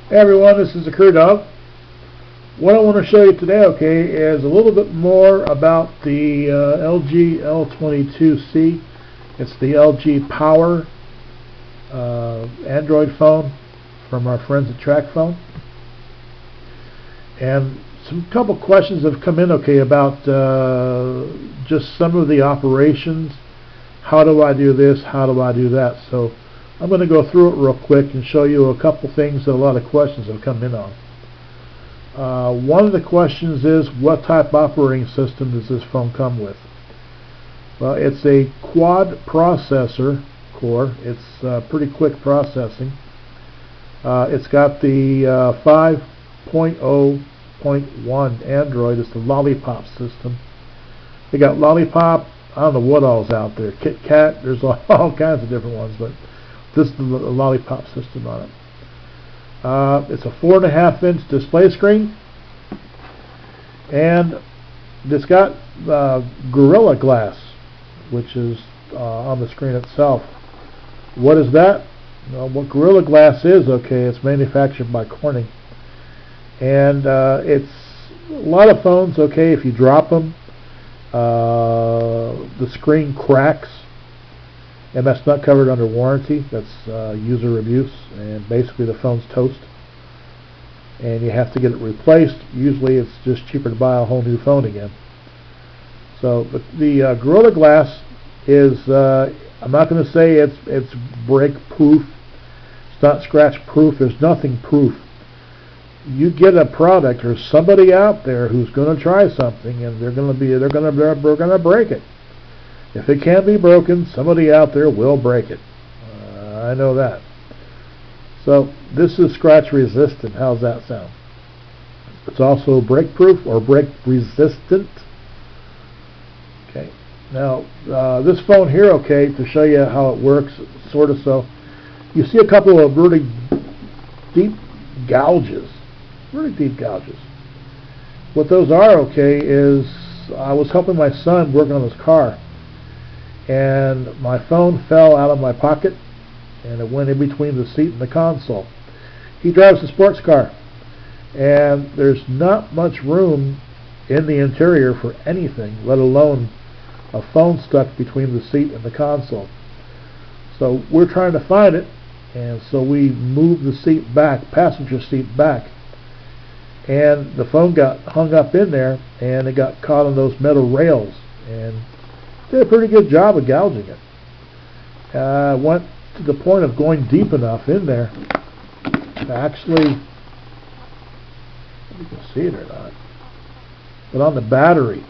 Hey everyone, this is the Crew Dog. What I want to show you today, okay, is a little bit more about the LG L22C. It's the LG Power Android phone from our friends at TracFone. And some couple questions have come in, okay, about just some of the operations. How do I do this? How do I do that? So I'm going to go through it real quick and show you a couple things that a lot of questions have come in on. One of the questions is, what type of operating system does this phone come with? Well, it's a quad processor core. It's pretty quick processing. It's got the 5.0.1 Android. It's the Lollipop system. They got Lollipop. I don't know what all's out there. Kit Kat. There's all kinds of different ones, but this is the Lollipop system on it. It's a 4.5-inch display screen, and it's got Gorilla Glass, which is on the screen itself. What is that? Well, what Gorilla Glass is, okay, it's manufactured by Corning, and it's a lot of phones, okay, if you drop them, the screen cracks, and that's not covered under warranty. That's user abuse, and basically the phone's toast, and you have to get it replaced. Usually it's just cheaper to buy a whole new phone again. So the Gorilla Glass is, I'm not going to say it's break proof, it's not scratch proof, there's nothing proof. You get a product or somebody out there who's going to try something, and they're going to break it. If it can't be broken, somebody out there will break it. I know that. So this is scratch resistant. How's that sound? It's also break proof or break resistant. Okay. Now this phone here, okay, to show you how it works, sort of so. You see a couple of really deep gouges. Really deep gouges. What those are, okay, is I was helping my son working on his car, and my phone fell out of my pocket, and it went in between the seat and the console. He drives a sports car, and there's not much room in the interior for anything, let alone a phone stuck between the seat and the console. So we're trying to find it, and so we moved the seat back, passenger seat back, and the phone got hung up in there, and it got caught on those metal rails, and did a pretty good job of gouging it. Went to the point of going deep enough in there to actually, if you can see it or not, but on the battery,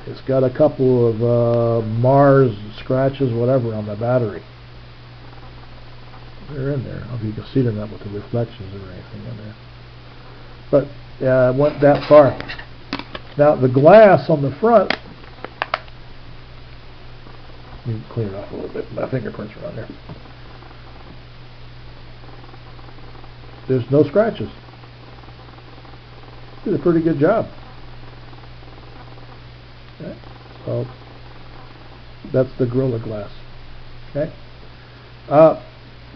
it's got a couple of Mars scratches, whatever, on the battery. They're in there. I don't know if you can see it or not with the reflections or anything in there. But it went that far. Now the glass on the front, let me clean it off a little bit. My fingerprints are on there. There's no scratches. Did a pretty good job. Okay. So that's the Gorilla Glass. Okay.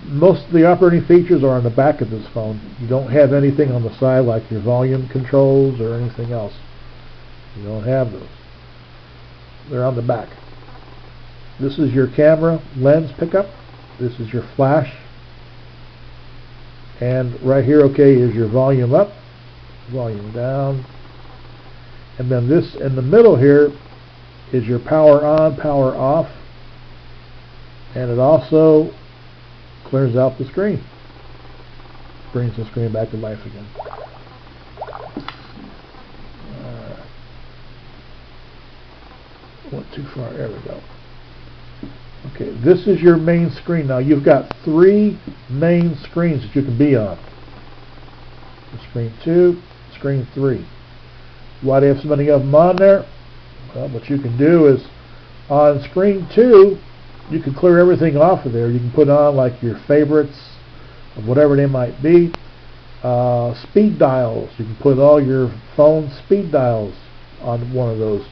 Most of the operating features are on the back of this phone. You don't have anything on the side like your volume controls or anything else. You don't have those. They're on the back. This is your camera lens pickup. This is your flash. And right here, okay, is your volume up, volume down. And then this in the middle here is your power on, power off. And it also clears out the screen. Brings the screen back to life again. Went too far. There we go. Okay, this is your main screen. Now you've got 3 main screens that you can be on. Screen 2, screen 3. Why do you have so many of them on there? Well, what you can do is on screen 2, you can clear everything off of there. You can put on like your favorites of whatever they might be. Speed dials. You can put all your phone speed dials on one of those.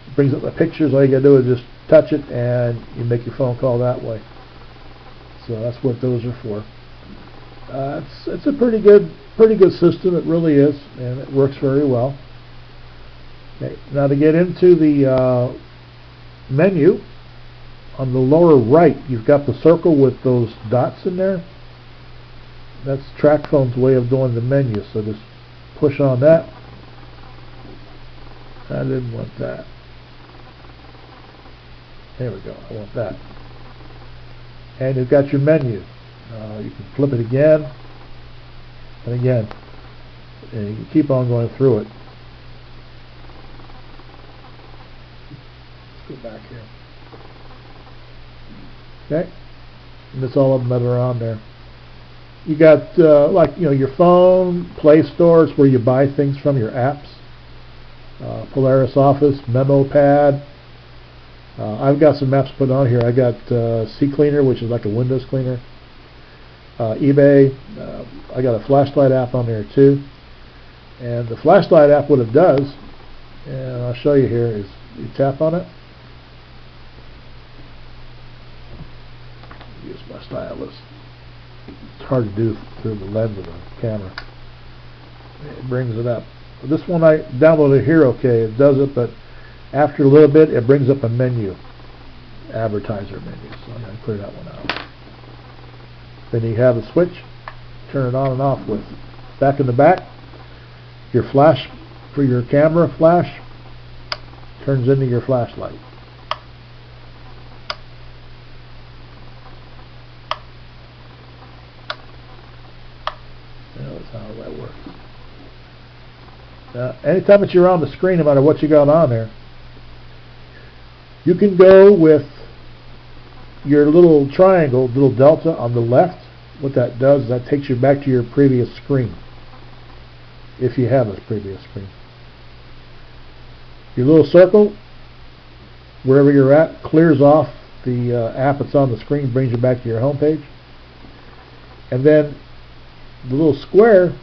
It brings up the pictures. All you gotta do is just touch it and you make your phone call that way. So that's what those are for. It's a pretty good system. It really is, and it works very well. Okay, now to get into the menu, on the lower right, you've got the circle with those dots in there. That's TracFone's way of doing the menu. So just push on that. I didn't want that. There we go. I want that. And you've got your menu. You can flip it again and again, and you can keep on going through it. Let's go back here. Okay, and that's all of them that are on there. You got like your phone, Play Stores where you buy things from, your apps. Polaris Office, Memo Pad. I've got some apps put on here. I got CCleaner, which is like a Windows cleaner. eBay. I got a flashlight app on there too. And the flashlight app, what it does, and I'll show you here, is you tap on it. Use my stylus. It's hard to do through the lens of the camera. It brings it up. This one I downloaded here, okay, it does it, but after a little bit, it brings up a menu, advertiser menu. So I'm going to clear that one out. Then you have a switch, turn it on and off with. Back in the back, your flash for your camera flash turns into your flashlight. That's how that works. Anytime that you're on the screen, no matter what you got on there, you can go with your little triangle, little delta on the left. What that does is that takes you back to your previous screen, if you have a previous screen. Your little circle, wherever you're at, clears off the app that's on the screen, brings you back to your home page. And then the little square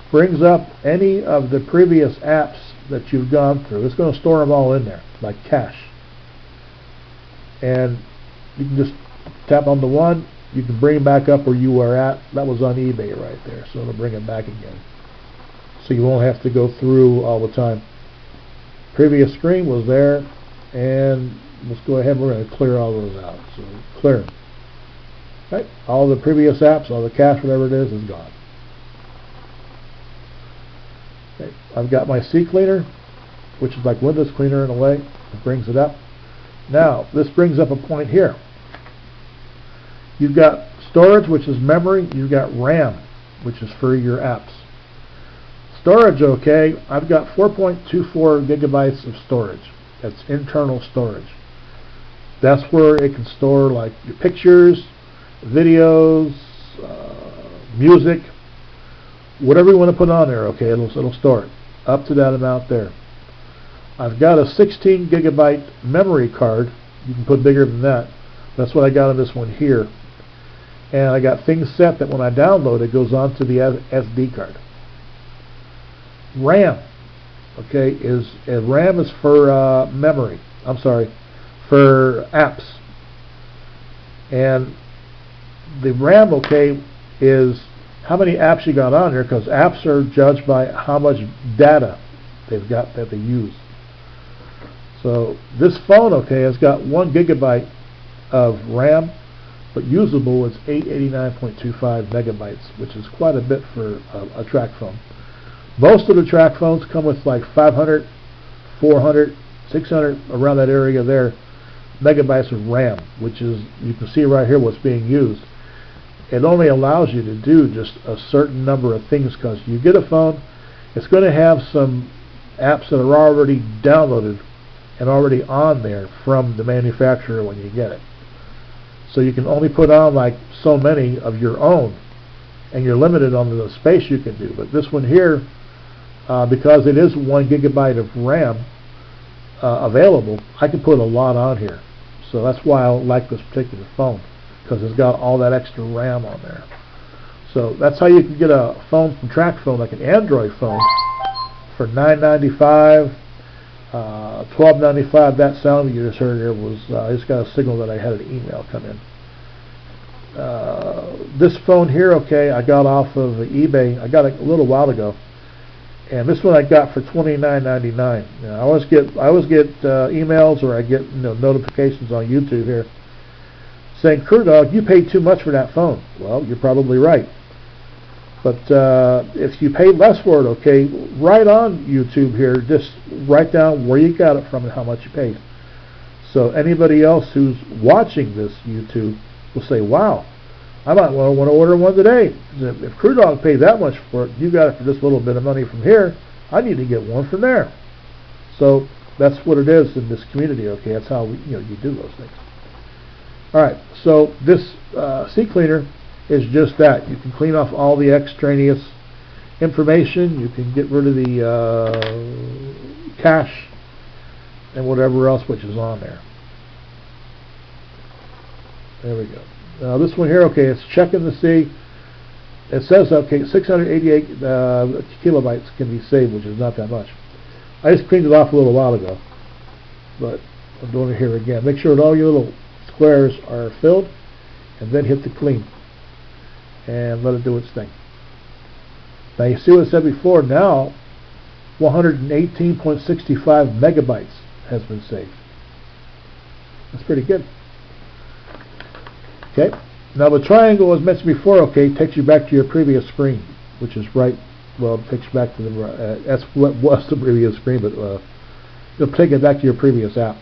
brings up any of the previous apps that you've gone through. It's going to store them all in there, like cache. And you can just tap on the one, you can bring it back up where you were at. That was on eBay right there, so it'll bring it back again. So you won't have to go through all the time. Previous screen was there, and let's go ahead and we're going to clear all those out. So clear them. Right? All the previous apps, all the cache, whatever it is gone. Okay. I've got my CCleaner, which is like Windows Cleaner in a way. It brings it up. Now, this brings up a point here. You've got storage, which is memory. You've got RAM, which is for your apps. Storage, okay, I've got 4.24 gigabytes of storage. That's internal storage. That's where it can store like your pictures, videos, music, whatever you want to put on there, okay, it'll store it up to that amount there. I've got a 16 gigabyte memory card. You can put bigger than that. That's what I got on this one here. And I got things set that when I download it goes onto the SD card. RAM, okay, RAM is for memory. I'm sorry, for apps. And the RAM, okay, is how many apps you got on there, because apps are judged by how much data they've got that they use. So this phone, okay, has got 1 gigabyte of RAM, but usable is 889.25 megabytes, which is quite a bit for a TracFone. Most of the TracFones come with like 500, 400, 600, around that area there, megabytes of RAM, which is, you can see right here what's being used. It only allows you to do just a certain number of things, because you get a phone, it's going to have some apps that are already downloaded and already on there from the manufacturer when you get it. So you can only put on like so many of your own, and you're limited on the space you can do. But this one here, because it is 1 gigabyte of RAM available, I can put a lot on here. So that's why I like this particular phone, because it's got all that extra RAM on there. So that's how you can get a phone from TracFone, like an Android phone, for $9.95, $12.95. That sound you just heard there was, I just got a signal that I had an email come in. This phone here, okay, I got off of eBay. I got it a little while ago, and this one I got for $29.99. I always get emails, or I get notifications on YouTube here saying, "Crew Dog, you paid too much for that phone." Well, you're probably right. But if you paid less for it, okay, right on YouTube here, just write down where you got it from and how much you paid. So anybody else who's watching this YouTube will say, "Wow, I might want to order one today. If Crew Dog paid that much for it, you got it for this little bit of money from here, I need to get one from there." So that's what it is in this community, okay? That's how you do those things. All right, so this CCleaner is just that. You can clean off all the extraneous information. You can get rid of the cache and whatever else which is on there. There we go. Now this one here, okay, it's checking to see. It says, okay, 688 kilobytes can be saved, which is not that much. I just cleaned it off a little while ago, but I'm doing it here again. Make sure that all your little squares are filled, and then hit the clean, and let it do its thing. Now you see what I said before. Now 118.65 megabytes has been saved. That's pretty good. Okay. Now the triangle, as mentioned before, okay, takes you back to your previous screen, which is right. Well, it takes you back to the. That's what was the previous screen, but it'll take it back to your previous app.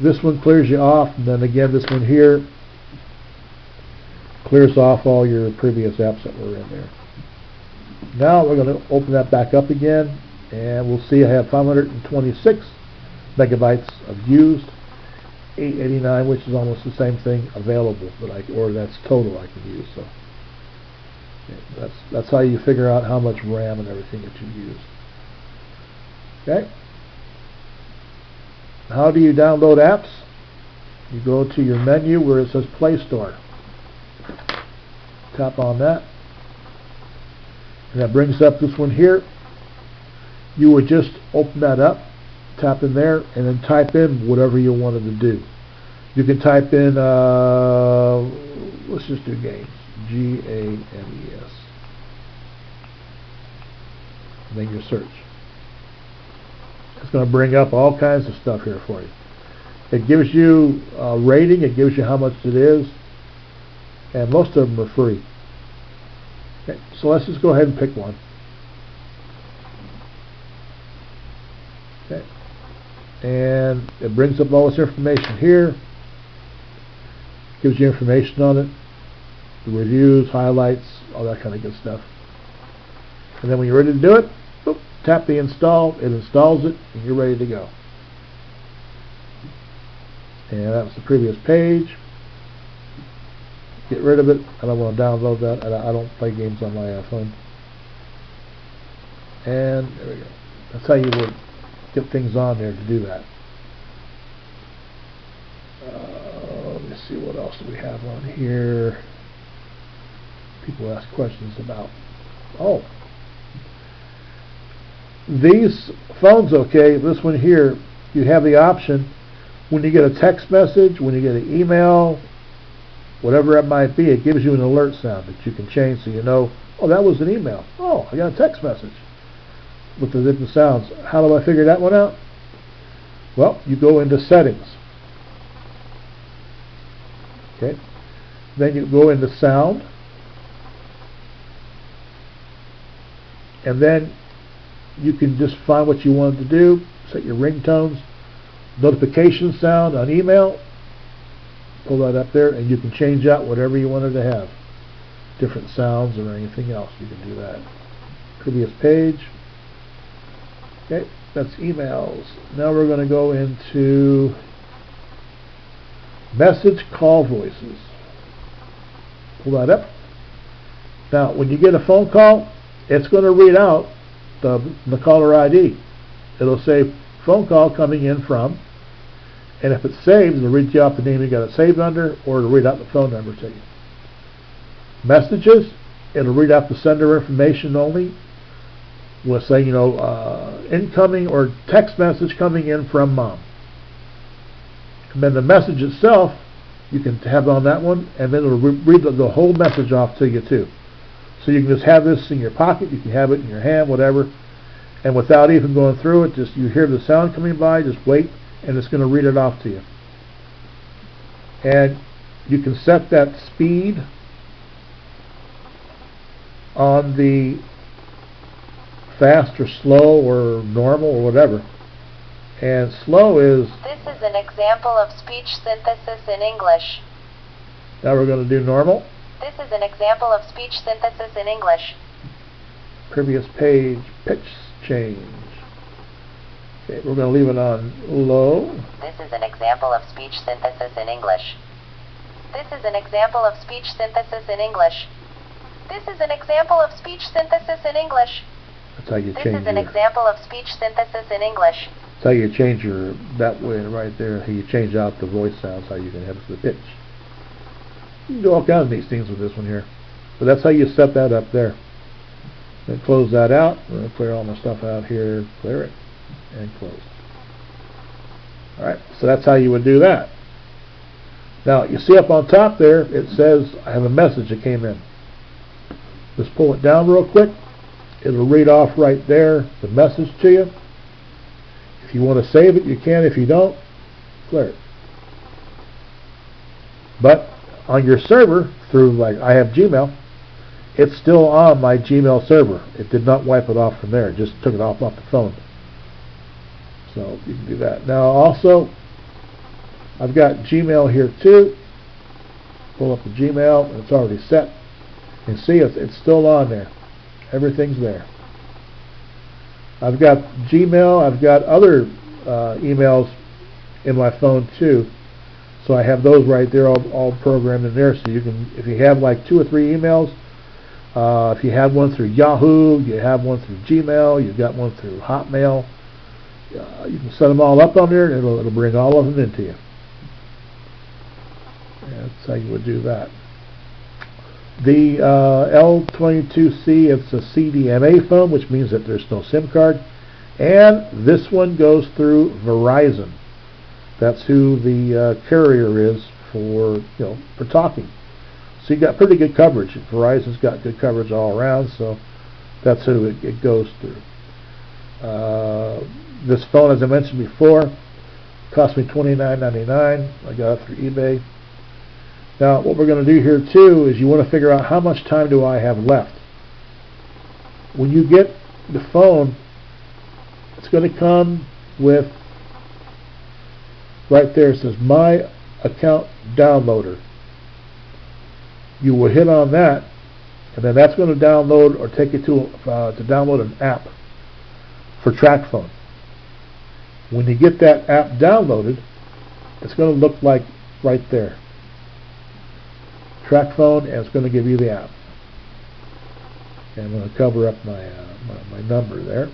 This one clears you off, and then again, this one here clears off all your previous apps that were in there. Now we're going to open that back up again, and we'll see I have 526 megabytes of used, 889, which is almost the same thing, available, or that's total I can use. So that's how you figure out how much RAM and everything that you use. Okay. How do you download apps? You go to your menu where it says Play Store. Tap on that, and that brings up this one here. You would just open that up, tap in there, and then type in whatever you wanted to do. You can type in, let's just do games, GAMES, and then your search. It's going to bring up all kinds of stuff here for you. It gives you a rating, it gives you how much it is, and most of them are free. Okay, so let's just go ahead and pick one. Okay, and it brings up all this information here, gives you information on it, the reviews, highlights, all that kind of good stuff. And then when you're ready to do it, boop, tap the install, it installs it, and you're ready to go. And that was the previous page. Get rid of it. I don't want to download that. I don't play games on my phone. And there we go. That's how you would get things on there to do that. Let me see what else do we have on here. People ask questions about. Oh, these phones, okay, this one here, you have the option when you get a text message, when you get an email, whatever it might be, it gives you an alert sound that you can change so you know, oh, that was an email. Oh, I got a text message with the different sounds. How do I figure that one out? Well, you go into settings. Okay. Then you go into sound. And then you can just find what you wanted to do, set your ringtones, notification sound on email, pull that up there, and you can change out whatever you wanted to have, different sounds or anything else. You can do that. Previous page. Okay, that's emails. Now we're going to go into message call voices. Pull that up. Now when you get a phone call, it's going to read out the caller ID. It'll say phone call coming in from, and if it's saved, it'll read you out the name you got it saved under, or it'll read out the phone number to you. Messages, it'll read out the sender information only. We'll say, incoming or text message coming in from mom. And then the message itself you can have it on that one, and then it'll read the whole message off to you too. So you can just have this in your pocket, you can have it in your hand, whatever, and without even going through it, just you hear the sound coming by, just wait, and it's going to read it off to you. And you can set that speed on the fast or slow or normal or whatever. And slow is... This is an example of speech synthesis in English. Now we're going to do normal. This is an example of speech synthesis in English. Previous page, pitch change. Okay, we're going to leave it on low. This is an example of speech synthesis in English. This is an example of speech synthesis in English. This is an example of speech synthesis in English. That's how you change. This is an example of speech synthesis in English. That's how you change your, that way right there, how you change out the voice sounds, how you can have it to the pitch. You can do all kinds of neat things with this one here. But that's how you set that up there. Then close that out. I'm going to clear all my stuff out here, clear it, and close. Alright, so that's how you would do that. Now, you see up on top there, it says, I have a message that came in. Just pull it down real quick. It'll read off right there the message to you. If you want to save it, you can. If you don't, clear it. But on your server, through like I have Gmail, it's still on my Gmail server. It did not wipe it off from there. It just took it off the phone. So you can do that. Now also, I've got Gmail here too. Pull up the Gmail, and it's already set. You can see it's still on there. Everything's there. I've got Gmail. I've got other emails in my phone too. So I have those right there, all programmed in there. So you can, if you have like 2 or 3 emails, if you have one through Yahoo, you have one through Gmail, you've got one through Hotmail, you can set them all up on there, and it'll bring all of them into you. And that's how you would do that. The L22C, it's a CDMA phone, which means that there's no SIM card. And this one goes through Verizon. That's who the carrier is for, for talking. So you got pretty good coverage. Verizon's got good coverage all around, so that's who it goes through. This phone, as I mentioned before, cost me $29.99. I got it through eBay. Now, what we're going to do here too is you want to figure out how much time do I have left. When you get the phone, it's going to come with, right there it says My Account Downloader. You will hit on that, and then that's going to download or take you to download an app for TracFone. When you get that app downloaded, it's going to look like right there. TracFone, and it's going to give you the app. And I'm going to cover up my number there.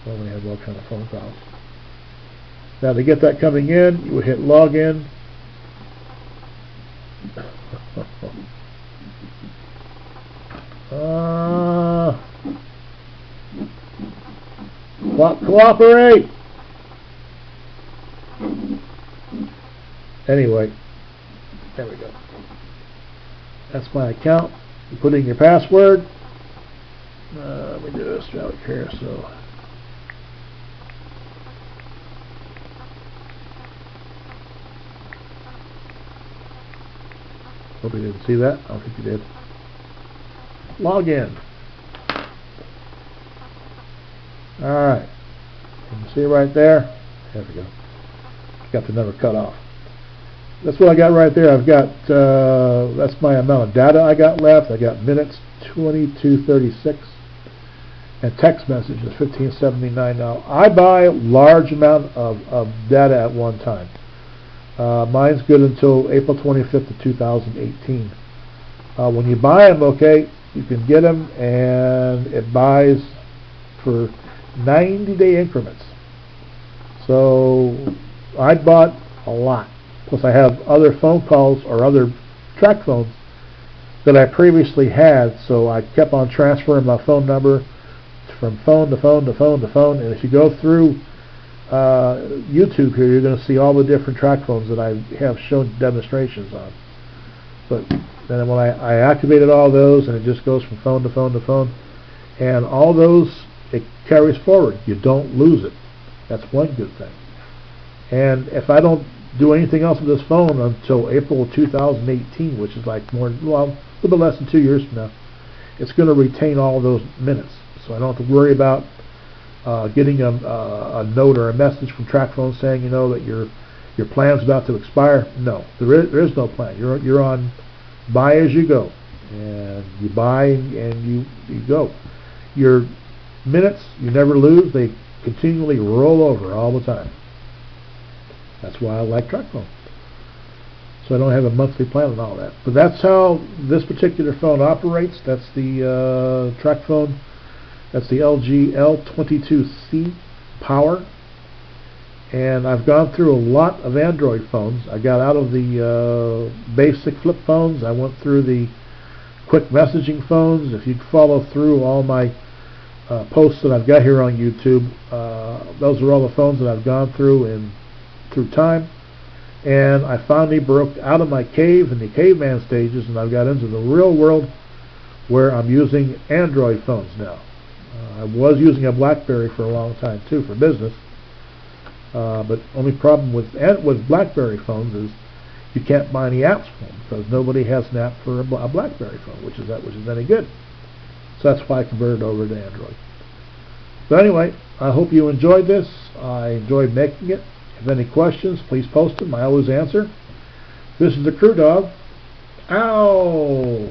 I only have all kind of phone calls. Now to get that coming in, you would hit login. Cooperate! Anyway, there we go. That's my account. You put in your password. Let me do this right here. So hope you didn't see that. I don't think you did. Log in. Alright. You can see right there. There we go. Got the number cut off. That's what I got right there. I've got, that's my amount of data I got left. I got minutes, 2236. And text messages, 1579. Now, I buy a large amount of data at one time. Mine's good until April 25th of 2018. When you buy them, okay, you can get them, and it buys for 90-day increments. So I bought a lot. Plus I have other phone calls or other TracFones that I previously had, so I kept on transferring my phone number from phone to phone to phone to phone. And if you go through YouTube here, you're going to see all the different TracFones that I have shown demonstrations on. But then when I activated all those, and it just goes from phone to phone to phone, and all those, it carries forward. You don't lose it. That's one good thing. And if I don't do anything else with this phone until April of 2018, which is like a little bit less than 2 years from now, it's going to retain all those minutes. So I don't have to worry about getting a note or a message from TracFone saying, you know, that your plan's about to expire. No, there is no plan. You're on buy as you go, and you buy and you go. Your minutes, you never lose. They continually roll over all the time. That's why I like TracFone. So I don't have a monthly plan and all that. But that's how this particular phone operates. That's the TracFone. That's the LG L22C Power. And I've gone through a lot of Android phones. I got out of the basic flip phones. I went through the quick messaging phones. If you follow through all my posts that I've got here on YouTube, those are all the phones that I've gone through through time. And I finally broke out of my cave and the caveman stages, and I've got into the real world where I'm using Android phones now. I was using a BlackBerry for a long time too for business, but only problem with BlackBerry phones is you can't buy any apps for them because nobody has an app for a BlackBerry phone, which is any good. So that's why I converted over to Android. But anyway, I hope you enjoyed this. I enjoyed making it. If you have any questions, please post them. I always answer. This is the Crew Dog. Ow!